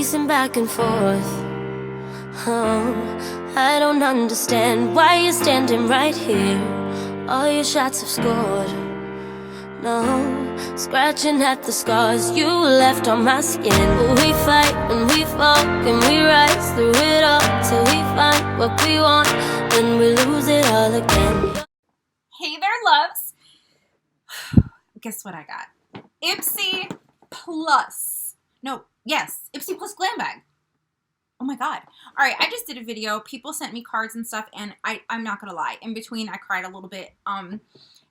pacing back and forth. Oh, I don't understand why you're standing right here. All your shots have scored. No, scratching at the scars you left on my skin. We fight and we fall and we rise through it all till we find what we want, then we lose it all again. Hey there, loves. Guess what I got? Ipsy Plus. No, yes, Ipsy Plus Glam Bag. Oh my God. All right, I just did a video. People sent me cards and stuff, and I'm not going to lie. In between, I cried a little bit. And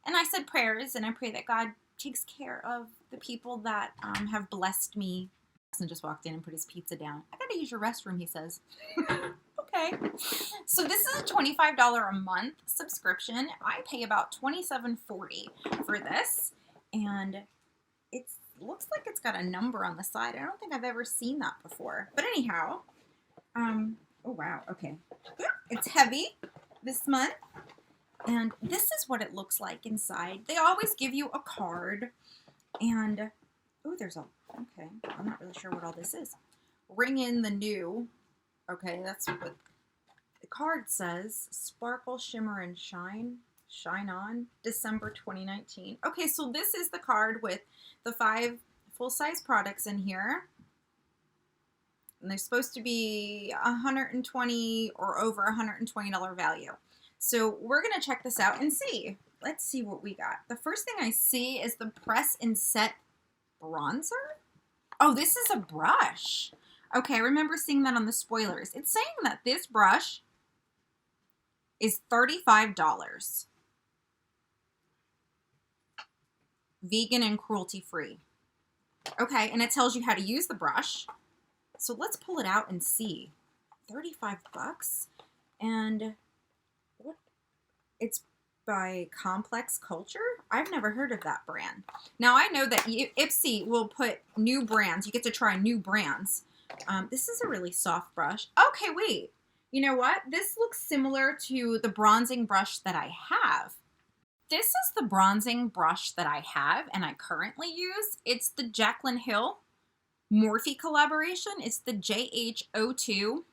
I said prayers, and I pray that God takes care of the people that have blessed me. And just walked in and put his pizza down. I gotta use your restroom, he says. Okay. So this is a $25 a month subscription. I pay about $27.40 for this. And it looks like it's got a number on the side. I don't think I've ever seen that before. But anyhow, oh wow, okay. It's heavy this month. And this is what it looks like inside. They always give you a card. And, oh, there's a, okay, I'm not really sure what all this is. Ring in the new. Okay, that's what the card says. Sparkle, shimmer, and shine. Shine on. December 2019. Okay, so this is the card with the 5 full-size products in here. And they're supposed to be $120 or over $120 value. So we're going to check this out and see. Let's see what we got. The first thing I see is the Press and Set Bronzer. Oh, this is a brush. Okay, I remember seeing that on the spoilers. It's saying that this brush is $35. Vegan and cruelty-free. Okay, and it tells you how to use the brush. So let's pull it out and see. 35 bucks. And what? It's by Complex Culture. I've never heard of that brand. Now I know that Ipsy will put new brands. You get to try new brands. This is a really soft brush. Okay, wait. You know what? This looks similar to the bronzing brush that I have. This is the bronzing brush that I have and I currently use. It's the Jaclyn Hill Morphe collaboration. It's the JH02.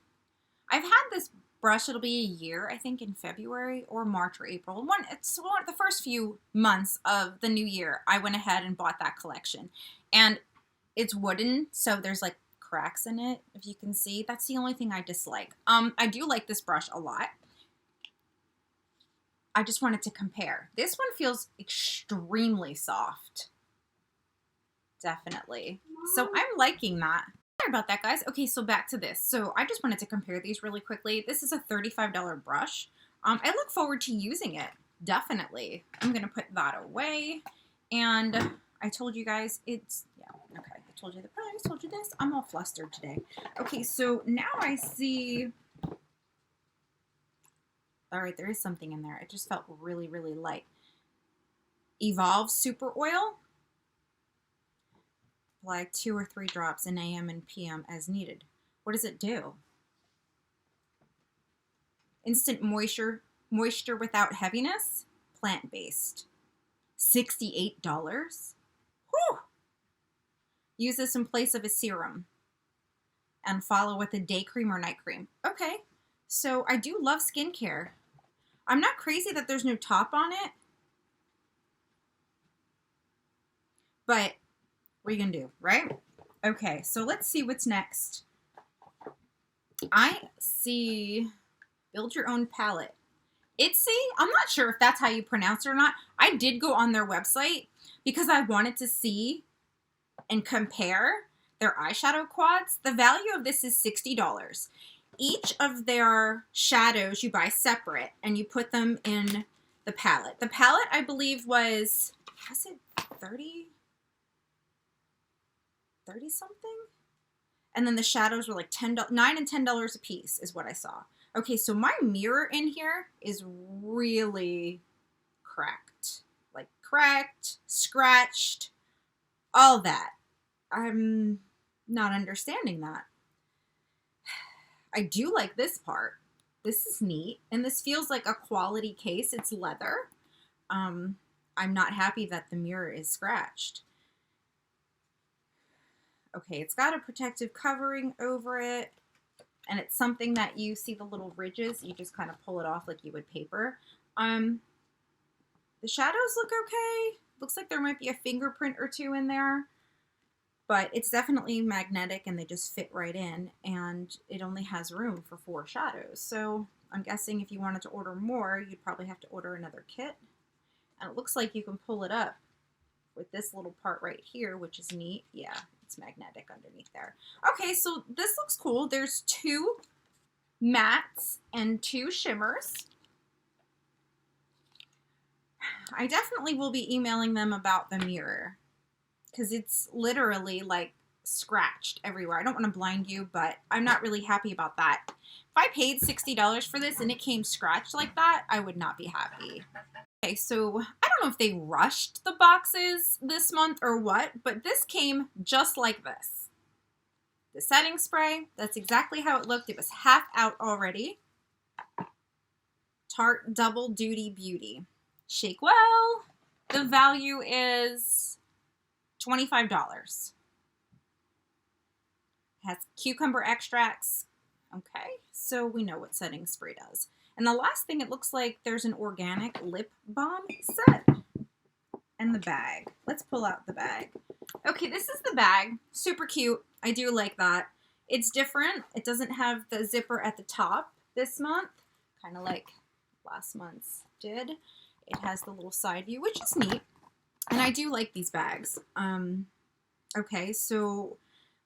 I've had this brush, it'll be a year, I think in February or March or April. It's one of the first few months of the new year, I went ahead and bought that collection. And it's wooden, so there's like cracks in it, if you can see. That's the only thing I dislike. I do like this brush a lot. I just wanted to compare. This one feels extremely soft. Definitely. So I'm liking that. Sorry about that, guys. Okay, so back to this. So I just wanted to compare these really quickly. This is a $35 brush. I look forward to using it. Definitely. I'm going to put that away. And I told you guys it's, yeah, okay. I told you the price, told you this. I'm all flustered today. Okay, so now I see, all right, there is something in there. It just felt really, really light. Evolve Super Oil. Apply 2 or 3 drops in AM and PM as needed. What does it do? Instant moisture without heaviness, plant-based. $68. Whew! Use this in place of a serum and follow with a day cream or night cream. Okay, so I do love skincare. I'm not crazy that there's no top on it, but what are you gonna do, right? Okay, so let's see what's next. I see build your own palette. Ipsy, I'm not sure if that's how you pronounce it or not. I did go on their website because I wanted to see and compare their eyeshadow quads. The value of this is $60. Each of their shadows you buy separate and you put them in the palette. The palette, I believe, was it 30 something? And then the shadows were like $9 and $10 a piece is what I saw. Okay, so my mirror in here is really cracked. Like cracked, scratched, all that. I'm not understanding that. I do like this part. This is neat. And this feels like a quality case. It's leather. I'm not happy that the mirror is scratched. Okay, it's got a protective covering over it, and it's something that you see the little ridges, you just kind of pull it off like you would paper. The shadows look okay. Looks like there might be a fingerprint or two in there, but it's definitely magnetic and they just fit right in, and it only has room for 4 shadows. So I'm guessing if you wanted to order more, you'd probably have to order another kit. And it looks like you can pull it up with this little part right here, which is neat. Yeah, it's magnetic underneath there. Okay, so this looks cool. There's 2 mattes and 2 shimmers. I definitely will be emailing them about the mirror because it's literally like scratched everywhere. I don't want to blind you, but I'm not really happy about that. If I paid $60 for this and it came scratched like that, I would not be happy. Okay, so I don't know if they rushed the boxes this month or what, but this came just like this. The setting spray, that's exactly how it looked. It was half out already. Tarte Double Duty Beauty. Shake well. The value is $25. It has cucumber extracts. Okay, so we know what setting spray does. And the last thing, it looks like there's an organic lip balm set. And the bag. Let's pull out the bag. Okay, this is the bag. Super cute. I do like that. It's different. It doesn't have the zipper at the top this month, kind of like last month's did. It has the little side view, which is neat. And I do like these bags. Okay, so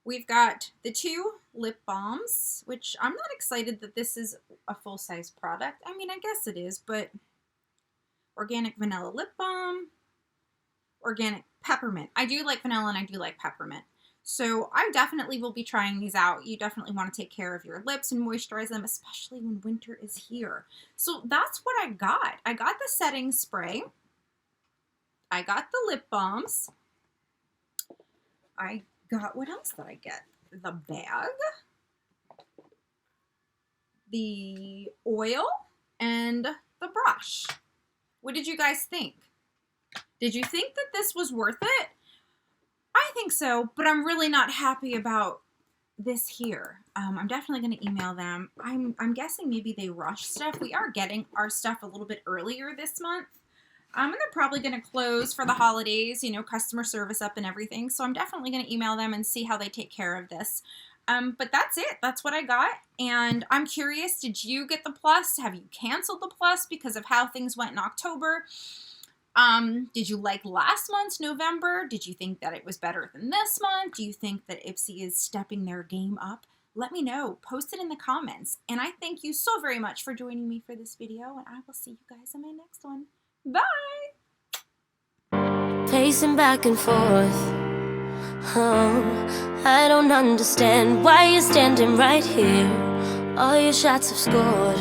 we've got the 2 lip balms, which I'm not excited that this is a full-size product. I mean, I guess it is, but organic vanilla lip balm, organic peppermint. I do like vanilla and I do like peppermint. So I definitely will be trying these out. You definitely want to take care of your lips and moisturize them, especially when winter is here. So that's what I got. I got the setting spray. I got the lip balms. I got, what else did I get? The bag, the oil, and the brush. What did you guys think? Did you think that this was worth it? I think so, but I'm really not happy about this here. I'm definitely going to email them. I'm guessing maybe they rushed stuff. We are getting our stuff a little bit earlier this month. And they're probably going to close for the holidays, you know, customer service up and everything. So I'm definitely going to email them and see how they take care of this. But that's it. That's what I got. And I'm curious, did you get the plus? Have you canceled the plus because of how things went in October? Did you like last month's November? Did you think that it was better than this month? Do you think that Ipsy is stepping their game up? Let me know. Post it in the comments. And I thank you so very much for joining me for this video. And I will see you guys in my next one. Bye! Pacing back and forth. Oh, I don't understand why you're standing right here. All your shots have scored.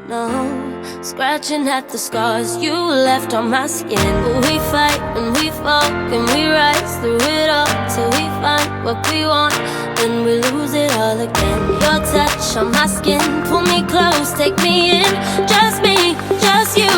No, scratching at the scars you left on my skin. But we fight and we fall and we rise through it all till we find what we want. Then we lose it all again. Your touch on my skin, pull me close, take me in. Just me, just you.